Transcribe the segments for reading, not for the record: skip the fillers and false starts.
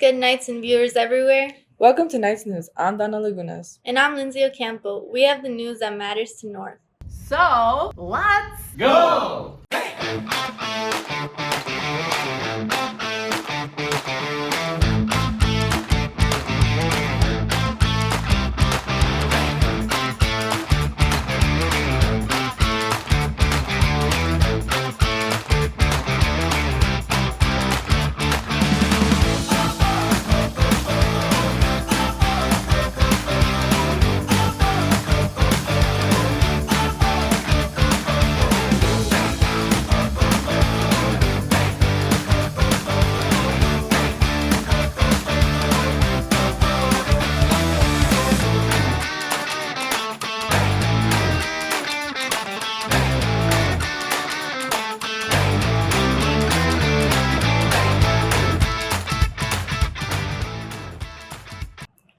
Good nights and viewers everywhere. Welcome to Night's News. I'm Donna Lagunas. And I'm Lindsay Ocampo. We have the news that matters to North. So, let's go!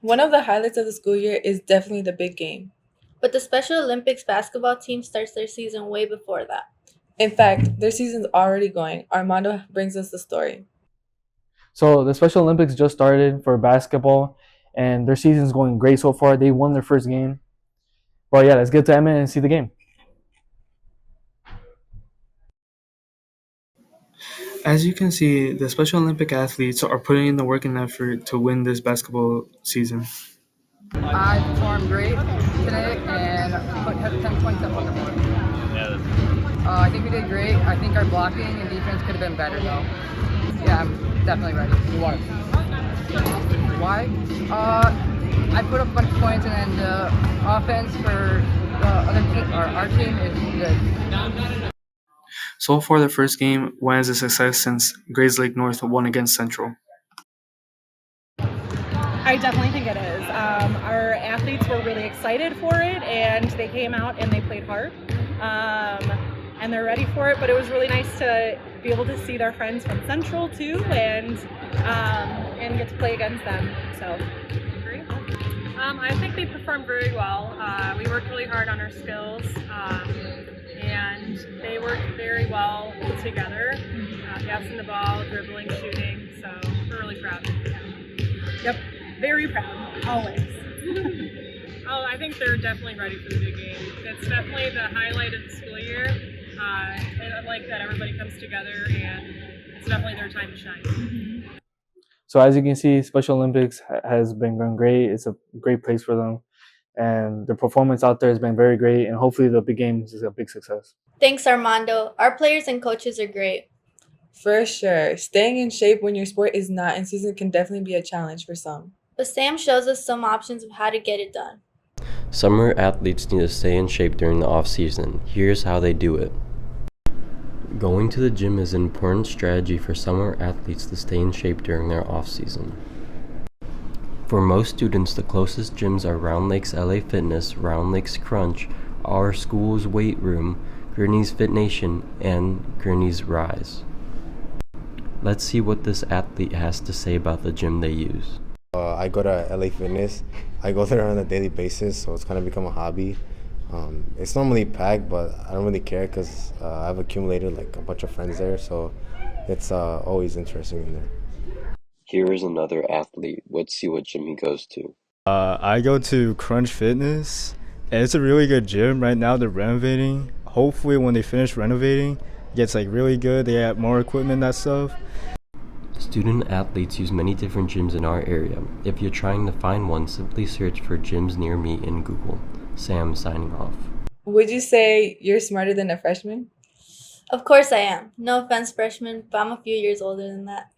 One of the highlights of the school year is definitely the big game. But the Special Olympics basketball team starts their season way before that. In fact, their season's already going. Armando brings us the story. So the Special Olympics just started for basketball, and their season's going great so far. They won their first game. Well, yeah, let's get to Emmett and see the game. As you can see, the Special Olympic athletes are putting in the work and effort to win this basketball season. I performed great today and had 10 points up on the board. I think we did great. I think our blocking and defense could have been better though. Yeah, I'm definitely ready. Why? I put up a bunch of points and then the offense for our team is good. So far, the first game went as a success since Grays Lake North won against Central. I definitely think it is. Our athletes were really excited for it, and they came out and they played hard, and they're ready for it. But it was really nice to be able to see their friends from Central too, and get to play against them. So. I think they performed very well. We worked really hard on our skills, and they worked very well together, passing the ball, dribbling, shooting, so we're really proud. Yep, very proud, always. I think they're definitely ready for the big game. It's definitely the highlight of the school year, and I like that everybody comes together, and it's definitely their time to shine. So as you can see, Special Olympics has been going great. It's a great place for them. And the performance out there has been very great. And hopefully the big game is a big success. Thanks, Armando. Our players and coaches are great. For sure. Staying in shape when your sport is not in season can definitely be a challenge for some. But Sam shows us some options of how to get it done. Summer athletes need to stay in shape during the off-season. Here's how they do it. Going to the gym is an important strategy for summer athletes to stay in shape during their off-season. For most students, the closest gyms are Round Lakes LA Fitness, Round Lakes Crunch, our school's weight room, Gurney's Fit Nation, and Gurney's Rise. Let's see what this athlete has to say about the gym they use. I go to LA Fitness. I go there on a daily basis, so it's kind of become a hobby. It's normally packed, but I don't really care because I've accumulated like a bunch of friends there, so it's always interesting in there. Here is another athlete. Let's see what gym he goes to. I go to Crunch Fitness, and it's a really good gym. Right now they're renovating. Hopefully when they finish renovating, it gets like really good. They have more equipment and that stuff. Student athletes use many different gyms in our area. If you're trying to find one, simply search for gyms near me in Google. Sam signing off. Would you say you're smarter than a freshman? Of course I am. No offense, freshman, but I'm a few years older than that.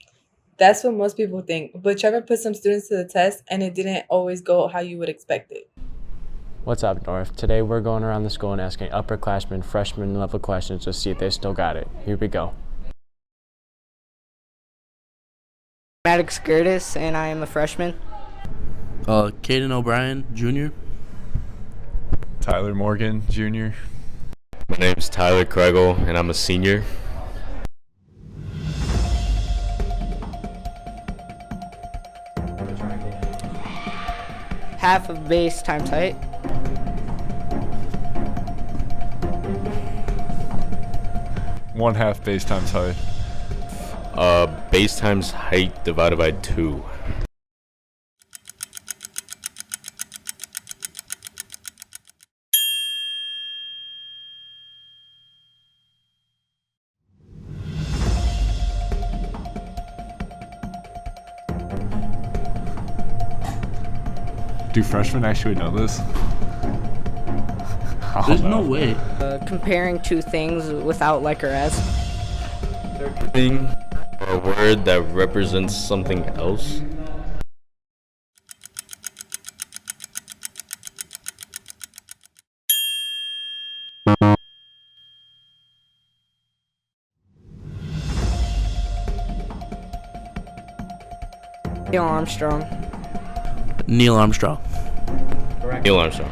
That's what most people think. But Trevor put some students to the test, and it didn't always go how you would expect it. What's up, North? Today we're going around the school and asking upperclassmen freshman level questions to see if they still got it. Here we go. Maddox Gertis, and I am a freshman. Caden O'Brien, junior. Tyler Morgan, junior. My name's Tyler Kregel, and I'm a senior. Half of base times height. One half base times height. Base times height divided by 2. Do freshmen actually know this? There's no way. Comparing two things without like or as. Thing or a word that represents something else. Neil Armstrong. Neil Armstrong. Correct. Neil Armstrong.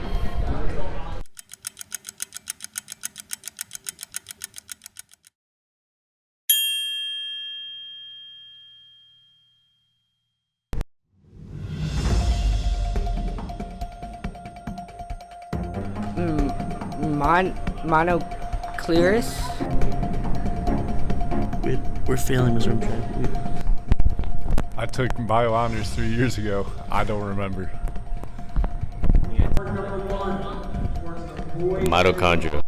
Monoclerus. We're failing, Mr. Armstrong. I took bio honors 3 years ago. I don't remember. Mitochondria.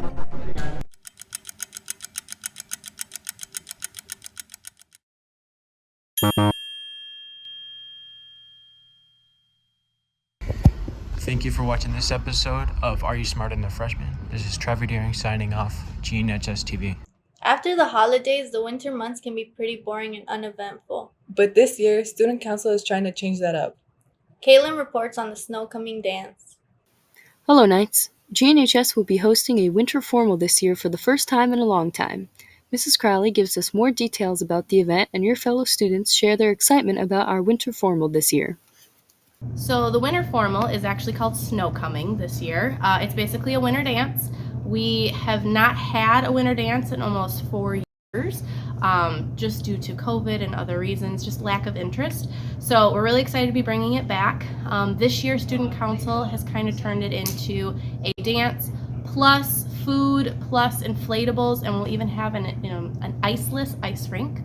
Thank you for watching this episode of Are You Smarter Than a Freshman? This is Trevor Deering signing off, GNHS-TV. After the holidays, the winter months can be pretty boring and uneventful. But this year, Student Council is trying to change that up. Kaylin reports on the snow coming dance. Hello, Knights. GNHS will be hosting a winter formal this year for the first time in a long time. Mrs. Crowley gives us more details about the event, and your fellow students share their excitement about our winter formal this year. So the winter formal is actually called Snow Coming this year. It's basically a winter dance. We have not had a winter dance in almost 4 years, just due to COVID and other reasons, just lack of interest. So we're really excited to be bringing it back. This year, Student Council has kind of turned it into a dance plus food plus inflatables, and we'll even have an iceless ice rink.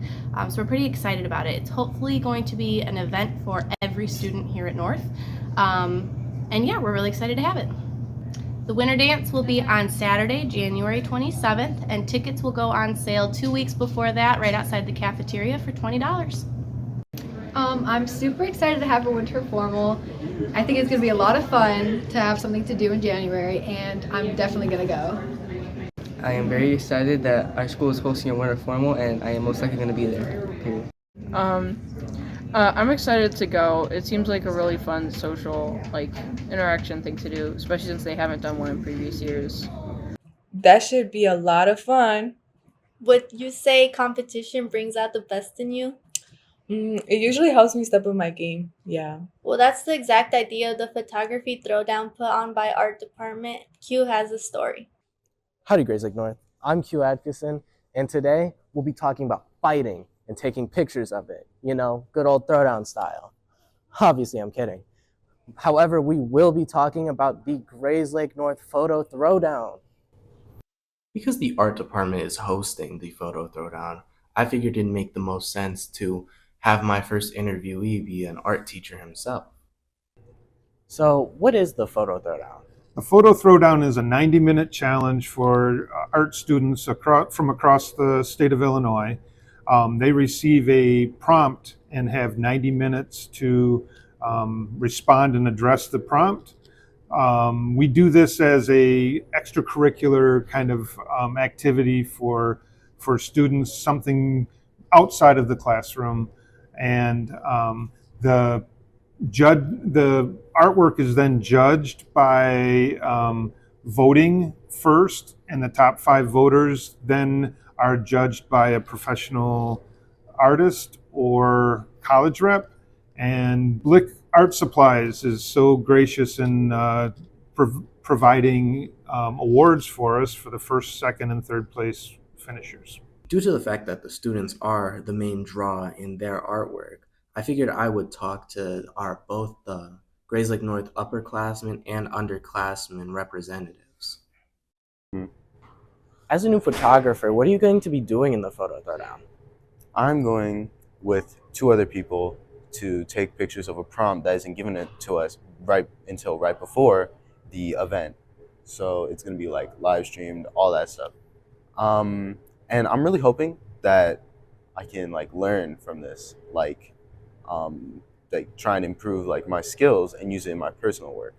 So we're pretty excited about it. It's hopefully going to be an event for every student here at North. And yeah, we're really excited to have it. The winter dance will be on Saturday, January 27th, and tickets will go on sale 2 weeks before that right outside the cafeteria for $20. I'm super excited to have a winter formal. I think it's going to be a lot of fun to have something to do in January, and I'm definitely going to go. I am very excited that our school is hosting a winter formal, and I am most likely going to be there. Period. I'm excited to go. It seems like a really fun social, interaction thing to do, especially since they haven't done one in previous years. That should be a lot of fun. Would you say competition brings out the best in you? It usually helps me step up my game, yeah. Well, that's the exact idea of the photography throwdown put on by art department. Q has a story. Howdy, Grays Lake North. I'm Q Atkinson, and today we'll be talking about fighting and taking pictures of it. You know, good old throwdown style. Obviously, I'm kidding. However, we will be talking about the Grays Lake North Photo Throwdown. Because the art department is hosting the Photo Throwdown, I figured it'd make the most sense to have my first interviewee be an art teacher himself. So, what is the Photo Throwdown? The Photo Throwdown is a 90-minute challenge for art students from across the state of Illinois. They receive a prompt and have 90 minutes to respond and address the prompt. We do this as a extracurricular kind of activity for students, something outside of the classroom, and the artwork is then judged by voting first, and the top 5 voters then are judged by a professional artist or college rep. And Blick Art Supplies is so gracious in providing awards for us for the first, second, and third place finishers. Due to the fact that the students are the main draw in their artwork, I figured I would talk to both the Grays Lake North upperclassmen and underclassmen representatives. As a new photographer, what are you going to be doing in the Photo Throwdown? I'm going with 2 other people to take pictures of a prompt that isn't given it to us right before the event. So it's going to be like live streamed, all that stuff. And I'm really hoping that I can learn from this, like try and improve like my skills and use it in my personal work.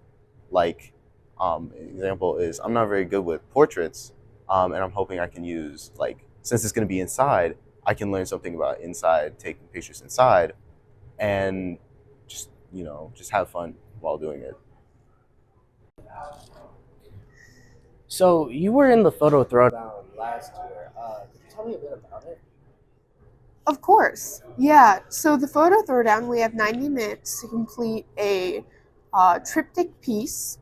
Like, an example is I'm not very good with portraits, and I'm hoping I can use, like, since it's going to be inside, I can learn something about inside, taking pictures inside, and just, just have fun while doing it. So you were in the photo throwdown last year. Could you tell me a bit about it? Of course. Yeah. So the photo throwdown, we have 90 minutes to complete a triptych piece.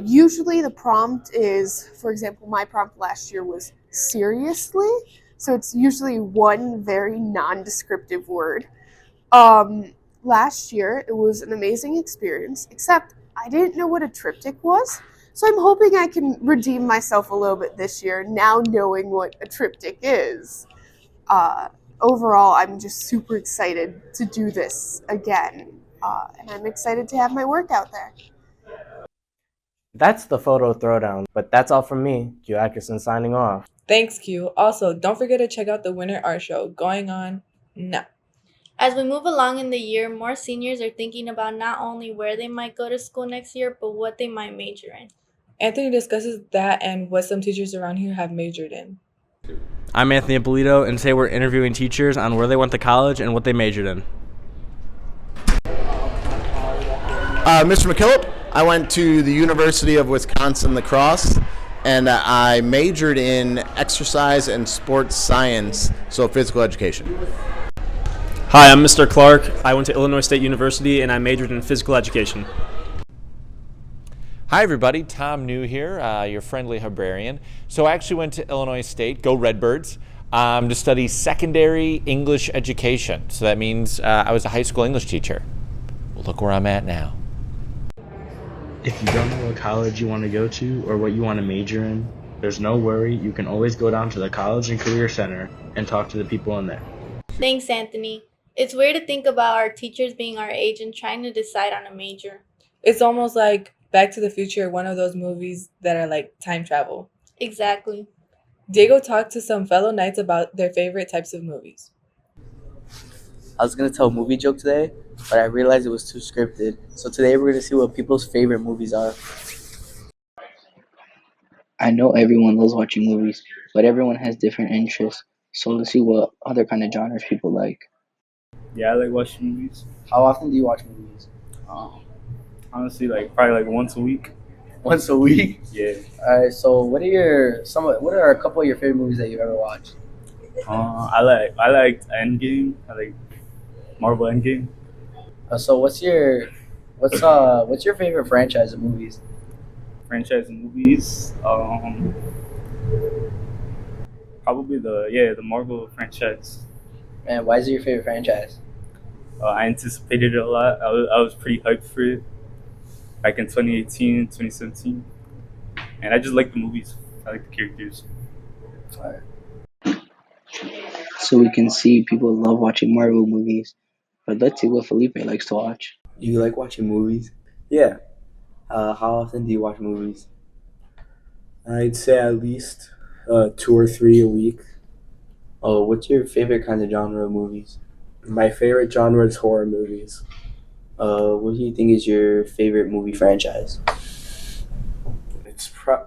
Usually the prompt is, for example, my prompt last year was seriously. So it's usually one very non-descriptive word. Last year, it was an amazing experience, except I didn't know what a triptych was. So I'm hoping I can redeem myself a little bit this year, now knowing what a triptych is. Overall, I'm just super excited to do this again. And I'm excited to have my work out there. That's the photo throwdown. But that's all from me. Q Atkinson signing off. Thanks, Q. Also, don't forget to check out the Winter Art Show going on now. As we move along in the year, more seniors are thinking about not only where they might go to school next year, but what they might major in. Anthony discusses that and what some teachers around here have majored in. I'm Anthony Ippolito, and today we're interviewing teachers on where they went to college and what they majored in. Mr. McKillop, I went to the University of Wisconsin-La Crosse, and I majored in exercise and sports science, so physical education. Hi, I'm Mr. Clark. I went to Illinois State University, and I majored in physical education. Hi everybody, Tom New here, your friendly librarian. So I actually went to Illinois State, go Redbirds, to study secondary English education. So that means I was a high school English teacher. Well, look where I'm at now. If you don't know what college you want to go to or what you want to major in, there's no worry. You can always go down to the College and Career Center and talk to the people in there. Thanks, Anthony. It's weird to think about our teachers being our age and trying to decide on a major. It's almost like Back to the Future, one of those movies that are like time travel. Exactly. Diego talked to some fellow Knights about their favorite types of movies. I was going to tell a movie joke today, but I realized it was too scripted. So today we're going to see what people's favorite movies are. I know everyone loves watching movies, but everyone has different interests. So let's see what other kind of genres people like. Yeah, I like watching movies. How often do you watch movies? Honestly, probably once a week. Once a week? Yeah. Alright, so what are a couple of your favorite movies that you've ever watched? I liked Endgame. I like Marvel Endgame. So what's your favorite franchise of movies? Franchise movies. Probably the Marvel franchise. And why is it your favorite franchise? I anticipated it a lot. I was pretty hyped for it back in 2018, 2017. And I just like the movies. I like the characters. Alright. So we can see people love watching Marvel movies. But let's see what Felipe likes to watch. Do you like watching movies? Yeah. How often do you watch movies? I'd say at least 2 or 3 a week. Oh, what's your favorite kind of genre of movies? My favorite genre is horror movies. What do you think is your favorite movie franchise?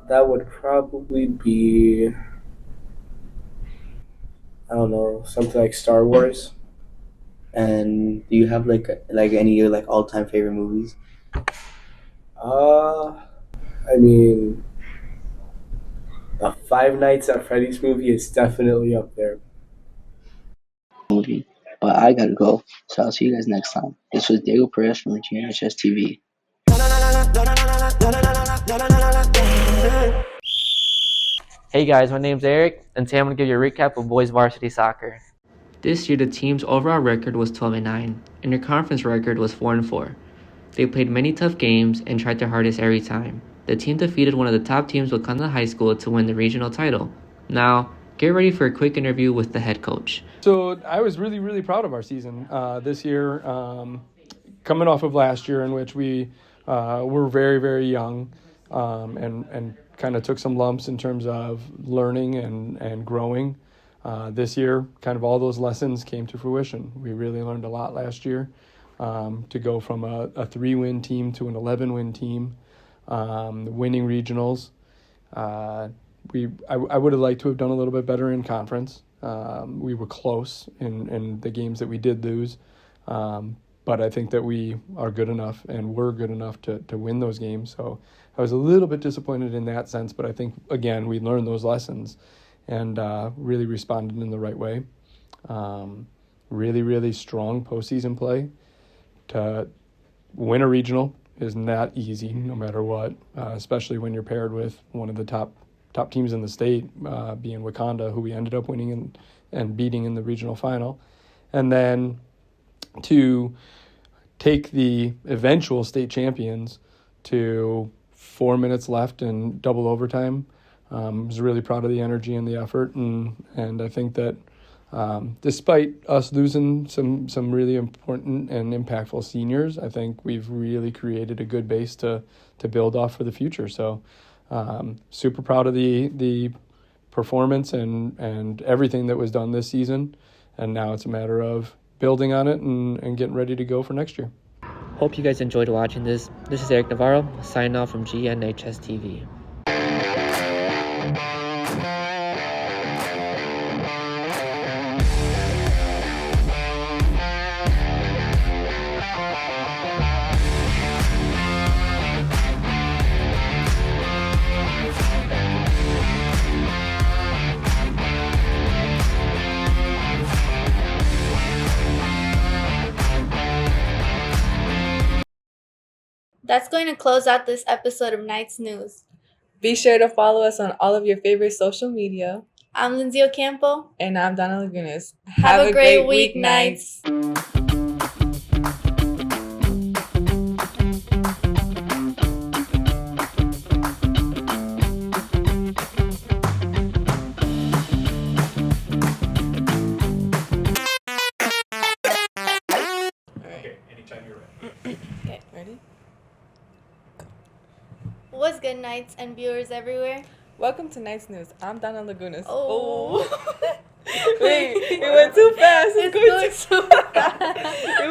That would probably be, I don't know, something like Star Wars. And do you have like any of your all-time favorite movies? I mean, the Five Nights at Freddy's movie is definitely up there. Movie. But I gotta go, so I'll see you guys next time. This was Diego Perez from GNHS-TV. Hey guys, my name's Eric, and today I'm going to give you a recap of boys varsity soccer. This year, the team's overall record was 12-9, and their conference record was 4-4. They played many tough games and tried their hardest every time. The team defeated one of the top teams with Wakanda High School to win the regional title. Now, get ready for a quick interview with the head coach. So I was really, really proud of our season this year, coming off of last year in which we were very, very young and kind of took some lumps in terms of learning and growing. This year, kind of all those lessons came to fruition. We really learned a lot last year. to go from a 3-win team to an 11-win team, winning regionals. I would have liked to have done a little bit better in conference. We were close in the games that we did lose, but I think that we are good enough and were good enough to win those games. So I was a little bit disappointed in that sense, but I think, again, we learned those lessons and really responded in the right way. Really, really strong postseason play. To win a regional is not easy, no matter what, especially when you're paired with one of the top teams in the state, being Wakanda, who we ended up winning and beating in the regional final. And then to take the eventual state champions to 4 minutes left in double overtime, I was really proud of the energy and the effort. And I think that despite us losing some really important and impactful seniors, I think we've really created a good base to build off for the future. So super proud of the performance and everything that was done this season. And now it's a matter of building on it and getting ready to go for next year. Hope you guys enjoyed watching this. This is Eric Navarro, signing off from GNHS-TV. That's going to close out this episode of Night's News. Be sure to follow us on all of your favorite social media. I'm Lindsay Ocampo. And I'm Donna Lagunas. Have a great week, Knights. What's good, Knights and viewers everywhere? Welcome to Night's News. I'm Donna Lagunas. Oh. Wait, it went too fast. It's going too fast.